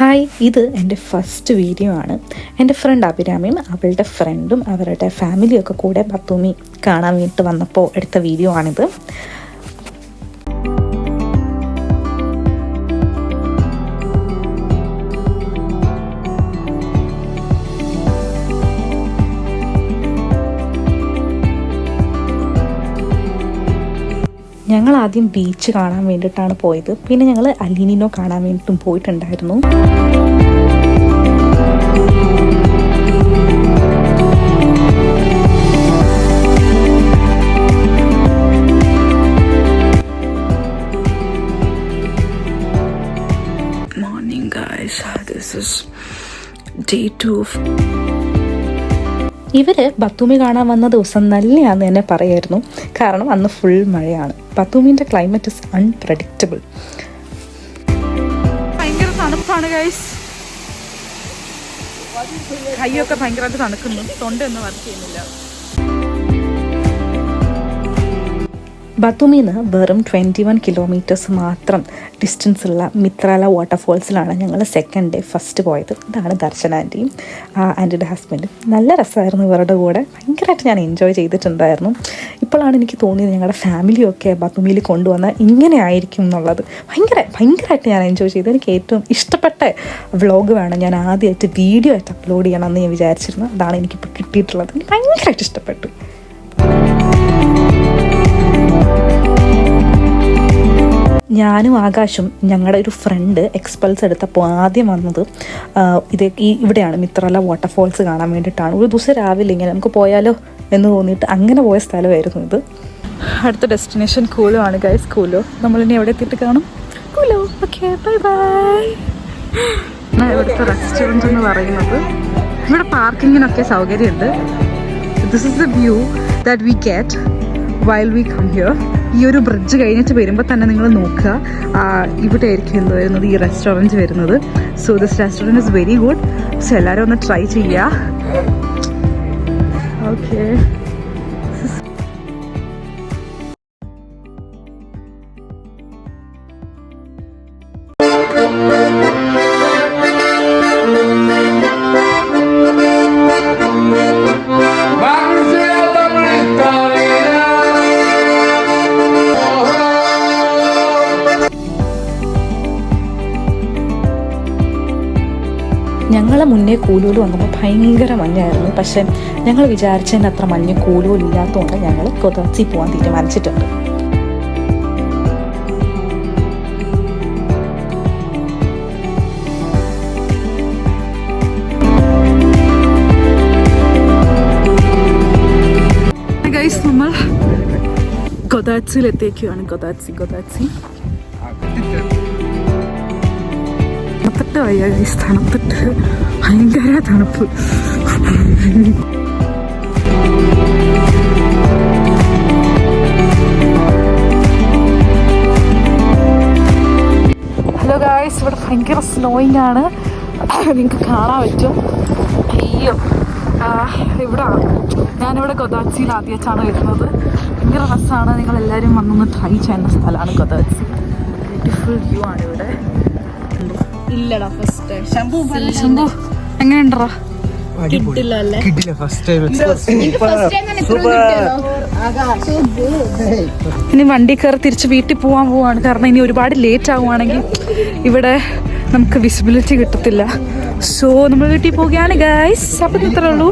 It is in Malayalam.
ഹായ്, ഇത് എൻ്റെ ഫസ്റ്റ് വീഡിയോ ആണ്. എൻ്റെ ഫ്രണ്ട് അഭിരാമിയും അവളുടെ ഫ്രണ്ടും അവരുടെ ഫാമിലിയൊക്കെ കൂടെ ബത്തൂമി കാണാൻ വേണ്ടി വന്നപ്പോൾ എടുത്ത വീഡിയോ ആണിത്. ഞങ്ങൾ ആദ്യം ബീച്ച് കാണാൻ വേണ്ടിയിട്ടാണ് പോയത്. പിന്നെ ഞങ്ങൾ അലീനിനോ കാണാൻ വേണ്ടിയിട്ടും പോയിട്ടുണ്ടായിരുന്നു. Morning guys, this is day 2. ഇവർ ബത്തൂമി കാണാൻ വന്ന ദിവസം നല്ലയാണെന്ന് തന്നെ പറയായിരുന്നു. കാരണം അന്ന് ഫുൾ മഴയാണ്. ബത്തൂമിൻ്റെ ക്ലൈമറ്റ് ഇസ് അൺപ്രഡിക്റ്റബിൾ. ഭയങ്കര തണുപ്പാണ് ഗൈസ്. കൈയൊക്കെ ഭയങ്കരമായിട്ട് തണുക്കുന്നു. തൊണ്ടയൊന്നും വർക്ക് ചെയ്യുന്നില്ല. ബത്തൂമിൽ നിന്ന് വെറും 21 കിലോമീറ്റേഴ്സ് മാത്രം ഡിസ്റ്റൻസ് ഉള്ള മിത്രാല വാട്ടർഫോൾസിലാണ് ഞങ്ങൾ സെക്കൻഡ് ഡേ ഫസ്റ്റ് പോയത്. ഇതാണ് ദർശന ആൻറ്റിയും ആൻറ്റിയുടെ ഹസ്ബൻഡും. നല്ല രസമായിരുന്നു ഇവരുടെ കൂടെ. ഭയങ്കരമായിട്ട് ഞാൻ എൻജോയ് ചെയ്തിട്ടുണ്ടായിരുന്നു. ഇപ്പോഴാണ് എനിക്ക് തോന്നിയത് ഞങ്ങളുടെ ഫാമിലിയൊക്കെ ബത്തൂമിയിൽ കൊണ്ടുവന്നാൽ ഇങ്ങനെ ആയിരിക്കും എന്നുള്ളത്. ഭയങ്കരമായിട്ട് ഞാൻ എൻജോയ് ചെയ്തു. എനിക്ക് ഏറ്റവും ഇഷ്ടപ്പെട്ട വ്ളോഗ് വേണം ഞാൻ ആദ്യമായിട്ട് വീഡിയോ ആയിട്ട് അപ്ലോഡ് ചെയ്യണമെന്ന് ഞാൻ വിചാരിച്ചിരുന്നു. അതാണ് എനിക്കിപ്പോൾ കിട്ടിയിട്ടുള്ളത്. എനിക്ക് ഭയങ്കരമായിട്ട് ഇഷ്ടപ്പെട്ടു. ഞാനും ആകാശും ഞങ്ങളുടെ ഒരു ഫ്രണ്ട് എക്സ്പൾസ് എടുത്തപ്പോൾ ആദ്യം വന്നത് ഇവിടെയാണ്, മിത്രാല വാട്ടർഫോൾസ് കാണാൻ വേണ്ടിയിട്ടാണ്. ഒരു ദിവസം രാവിലെ ഇങ്ങനെ നമുക്ക് പോയാലോ എന്ന് തോന്നിയിട്ട് അങ്ങനെ പോയ സ്ഥലമായിരുന്നു ഇത്. അടുത്ത ഡെസ്റ്റിനേഷൻ കൂലോ ആണ് ഗൈസ്. കൂലോ നമ്മളിനി എവിടെ എത്തിയിട്ട് കാണും? കൂലോ. Okay, bye bye. ഇവിടുത്തെ റെസ്റ്റോറൻറ്റ് എന്ന് പറയുന്നത്, ഇവിടെ പാർക്കിങ്ങിനൊക്കെ സൗകര്യമുണ്ട്. This is the view that we get while we come here. ഈ ഒരു ബ്രിഡ്ജ് കഴിഞ്ഞിട്ട് വരുമ്പോൾ തന്നെ നിങ്ങൾ നോക്കുക, ഇവിടെ ആയിരിക്കും എന്ത് വരുന്നത്, ഈ റെസ്റ്റോറൻറ്റ് വരുന്നത്. So this restaurant is very good. So എല്ലാവരും ഒന്ന് ട്രൈ ചെയ്യുക. ഓക്കെ. ഞങ്ങൾ മുന്നേ കൂലൂല് വന്നപ്പോൾ ഭയങ്കര മഞ്ഞായിരുന്നു. പക്ഷേ ഞങ്ങൾ വിചാരിച്ചതിന് അത്ര മഞ്ഞ് കൂലൂലില്ലാത്തതുകൊണ്ട് ഞങ്ങൾ കൊതാച്ചി പോകാൻ തീരുമാനിച്ചിട്ടുണ്ട്. നമ്മൾ കൊതാച്ചിയിലെത്തിയേക്കുവാണ്. കൊതാച്ചി തണുത്തിട്ട് വയ്യ ഗൈസ്. തണുത്തിട്ട് ഭയങ്കര തണുപ്പ്. ഹലോ ഗൈസ്, ഇവിടെ ഭയങ്കര സ്നോയിങ് ആണ്. നിങ്ങൾക്ക് കാണാൻ പറ്റും. അയ്യോ, ഇവിടെ ഞാനിവിടെ കൊതാച്ചിയിൽ ആദ്യമായിട്ടാണ് വരുന്നത്. ഭയങ്കര രസമാണ്. നിങ്ങളെല്ലാവരും വന്നൊന്ന് ട്രൈ ചെയ്യുന്ന സ്ഥലമാണ് കൊതാച്ചി. ബ്യൂട്ടിഫുൾ വ്യൂ ആണ് ഇവിടെ. ഇല്ലടാ ഫസ്റ്റ് ശംഭു എങ്ങനെയുണ്ടോ? ഇനി വണ്ടി കയറി തിരിച്ച് വീട്ടിൽ പോവാണ്. കാരണം ഇനി ഒരുപാട് ലേറ്റ് ആവുകയാണെങ്കിൽ ഇവിടെ നമുക്ക് വിസിബിലിറ്റി കിട്ടത്തില്ല. സോ നമ്മൾ വീട്ടിൽ പോവുകയാണ് ഗൈസ്. അപ്പം ഇത്രേ ഉള്ളൂ.